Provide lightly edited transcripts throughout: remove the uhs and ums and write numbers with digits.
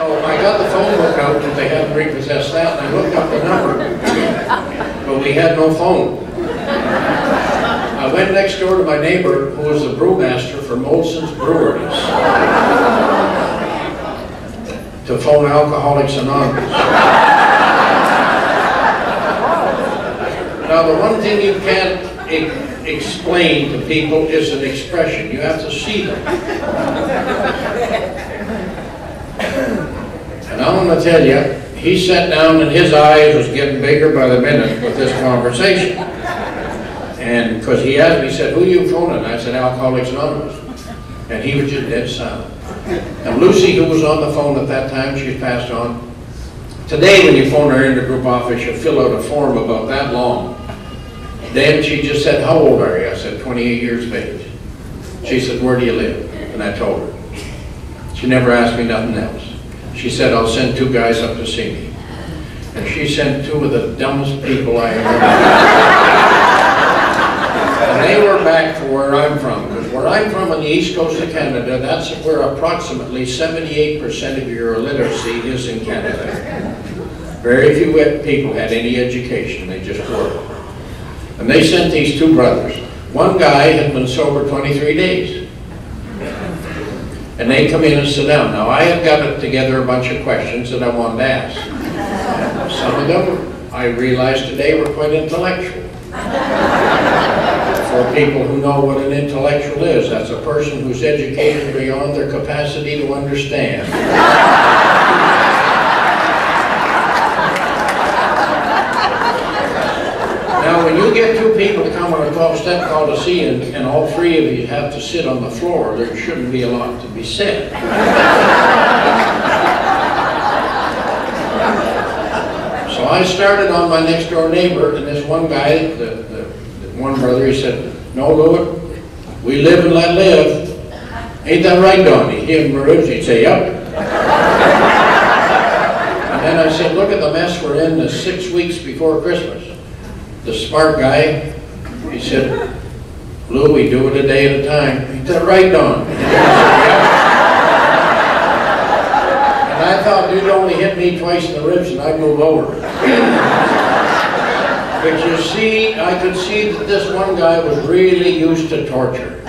So I got the phone book out, because they hadn't repossessed that, and I looked up the number, but we had no phone. I went next door to my neighbor, who was the brewmaster for Molson's Breweries, to phone Alcoholics Anonymous. Now, the one thing you can't explain to people is an expression. You have to see them. And I'm going to tell you, he sat down and his eyes was getting bigger by the minute with this conversation. And because he asked me, he said, "Who are you phoning?" I said, "Alcoholics Anonymous." And he was just dead silent. And Lucy, who was on the phone at that time, she's passed on. Today, when you phone our intergroup office, you'll fill out a form about that long. Then she just said, "How old are you?" I said, 28 years of age. She said, "Where do you live?" And I told her. She never asked me nothing else. She said, "I'll send 2 guys up to see me." And she sent 2 of the dumbest people I ever met. And they were back to where I'm from. Because where I'm from on the east coast of Canada, that's where approximately 78% of your illiteracy is in Canada. Very few people had any education, they just worked. And they sent these 2 brothers. One guy had been sober 23 days. And they come in and sit down. Now, I had got together a bunch of questions that I wanted to ask. Some of them, I realized today, were quite intellectual. For people who know what an intellectual is, that's a person who's educated beyond their capacity to understand. Now, when you get 2 people to come on a 12-step call to see you, and all 3 of you have to sit on the floor, there shouldn't be a lot to be said. So I started on my next door neighbor, and this one guy, the one brother, he said, "No, Lew, we live and let live. Ain't that right, Don?" He'd give him a ribs, he'd say, "Yep." And then I said, "Look at the mess we're in the 6 weeks before Christmas." The smart guy, he said, "Lew, we do it a day at a time." Ain't that right, Don? And I thought, "You'd only hit me twice in the ribs and I'd move over." But you see, I could see that this one guy was really used to torture.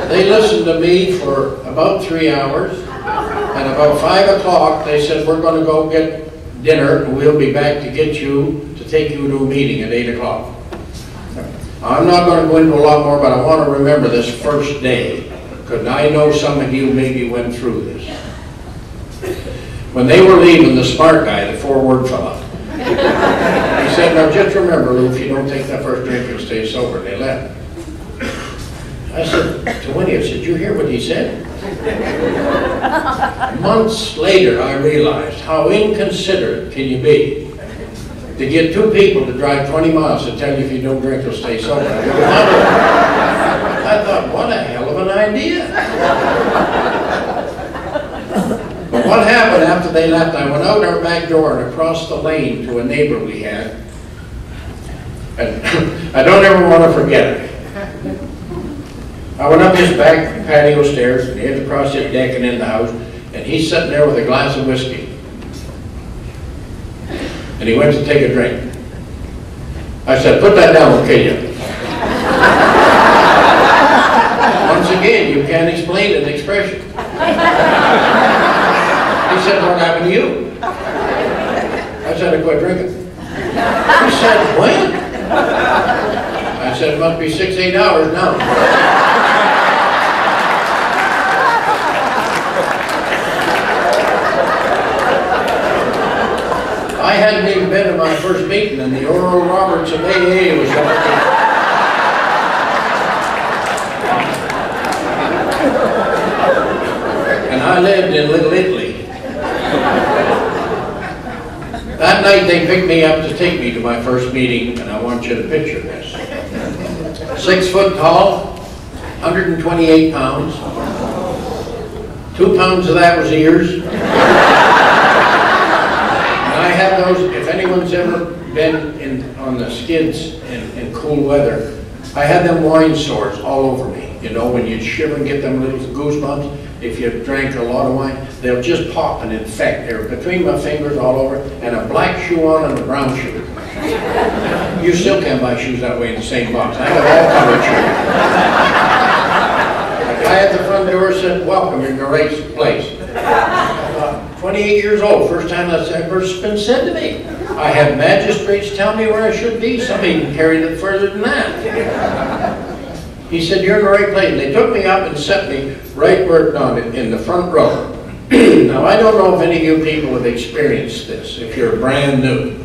They listened to me for about 3 hours, and about 5 o'clock they said, "We're going to go get dinner, and we'll be back to get you, to take you to a meeting at 8 o'clock. I'm not going to go into a lot more, but I want to remember this first day, because I know some of you maybe went through this. When they were leaving, the smart guy, the forward fella, he said, "Now just remember, Lew, if you don't take that first drink, you'll stay sober." They left. I said to Winnie, I said, "Did you hear what he said?" Months later, I realized how inconsiderate can you be to get 2 people to drive 20 miles to tell you if you don't drink, you'll stay sober. I thought, what a hell of an idea. But what happened after they left, I went out our back door and across the lane to a neighbor we had. And I don't ever want to forget it. I went up his back patio stairs and headed across his deck and in the house, and he's sitting there with a glass of whiskey. And he went to take a drink. I said, "Put that down, we'll kill you." Once again, you can't explain an expression. He said, "What happened to you?" I said, "I quit drinking." He said, "When?" I said, "It must be 6-8 hours now." I hadn't even been to my first meeting, and the Oral Roberts of AA was going. And I lived in Little Italy. That night they picked me up to take me to my first meeting, and I want you to picture this. 6 foot tall, 128 pounds. 2 pounds of that was ears. I had those, if anyone's ever been on the skids in cool weather, I had them wine sores all over me. You know, when you shiver and get them little goosebumps, if you drank a lot of wine, they'll just pop and infect. They're between my fingers all over, and a black shoe on and a brown shoe. You still can't buy shoes that way in the same box. I got all colored shoes. The guy at the front door said, "Welcome, you're in a great place." 28 years old, first time that's ever been said to me. I had magistrates tell me where I should be. Some even carried it further than that. He said, "You're in the right place." And they took me up and set me right where it done, in the front row. Now, I don't know if any of you people have experienced this, if you're brand new.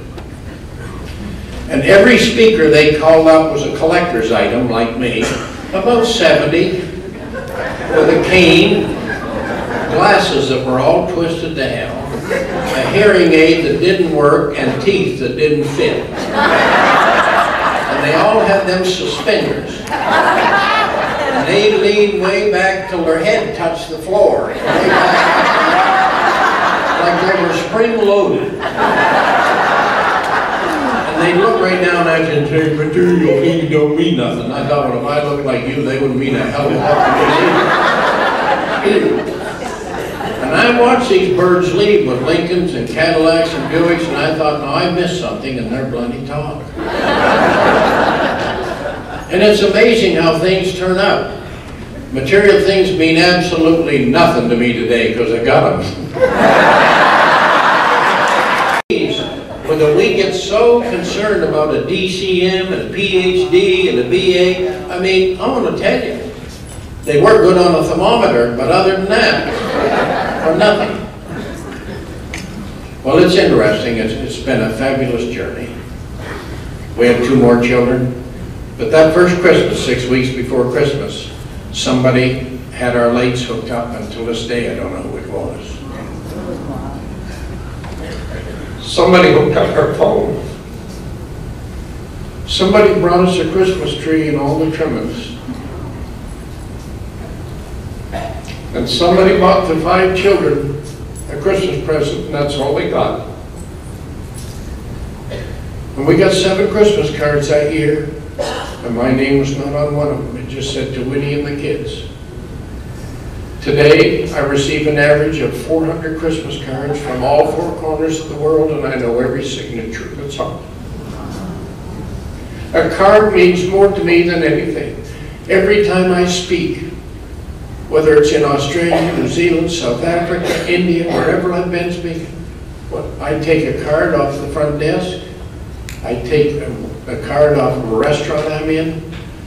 And every speaker they called up was a collector's item, like me, about 70, with a cane, glasses that were all twisted to hell, a hearing aid that didn't work, and teeth that didn't fit. And they all had them suspenders. And they leaned way back till their head touched the floor. Like they were spring-loaded. And they look right down at you and say, "Material things don't mean nothing." I thought, well, if I looked like you, they wouldn't mean a hell of a lot to me. And I watched these birds leave with Lincolns and Cadillacs and Buicks, and I thought, no, I missed something, and they're bloody talk. And it's amazing how things turn out. Material things mean absolutely nothing to me today because I got them. When we get so concerned about a DCM and a PhD and a BA, I mean, I want to tell you, they work good on a thermometer, but other than that, or nothing. Well, it's interesting. It's been a fabulous journey. We have 2 more children. But that first Christmas, 6 weeks before Christmas, somebody had our lights hooked up, and to this day I don't know who it was. Somebody hooked up our phone. Somebody brought us a Christmas tree and all the trimmings. And somebody bought the 5 children a Christmas present, and that's all they got. And we got 7 Christmas cards that year, and my name was not on one of them. It just said to Winnie and the kids. Today, I receive an average of 400 Christmas cards from all 4 corners of the world, and I know every signature that's on. A card means more to me than anything. Every time I speak, whether it's in Australia, New Zealand, South Africa, India, wherever I've been speaking, I take a card off the front desk, I take a card off of a restaurant I'm in,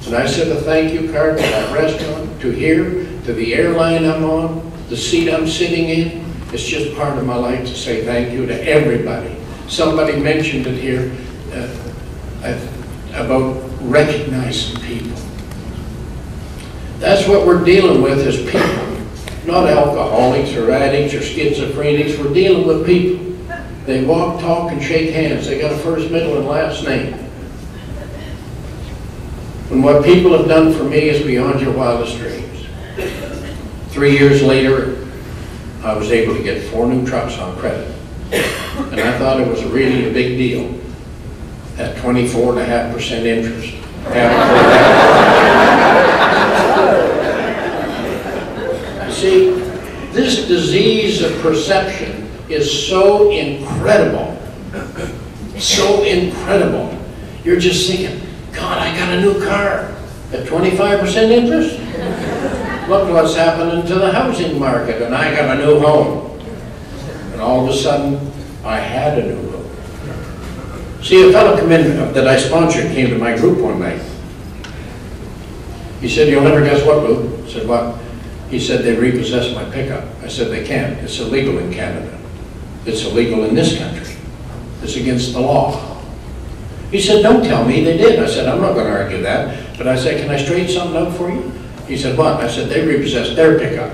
and I send a thank you card to that restaurant, to here, to the airline I'm on, the seat I'm sitting in. It's just part of my life to say thank you to everybody. Somebody mentioned it here about recognizing people. That's what we're dealing with as people. Not alcoholics or addicts or schizophrenics. We're dealing with people. They walk, talk, and shake hands. They got a first, middle, and last name. And what people have done for me is beyond your wildest dreams. 3 years later, I was able to get 4 new trucks on credit. And I thought it was really a big deal at 24.5% interest. You see, this disease of perception is so incredible. So incredible. You're just thinking, God, I got a new car at 25% interest? Look what's happening to the housing market, and I got a new home. And all of a sudden, I had a new home. See, a fellow that I sponsored came to my group one night. He said, "You'll never guess what, Lou?" I said, "What?" He said, "They repossessed my pickup." I said, "They can't. It's illegal in Canada. It's illegal in this country. It's against the law." He said, "Don't tell me they did." I said, "I'm not going to argue that." But I said, "Can I straighten something out for you?" He said, "What?" I said, "They repossessed their pickup."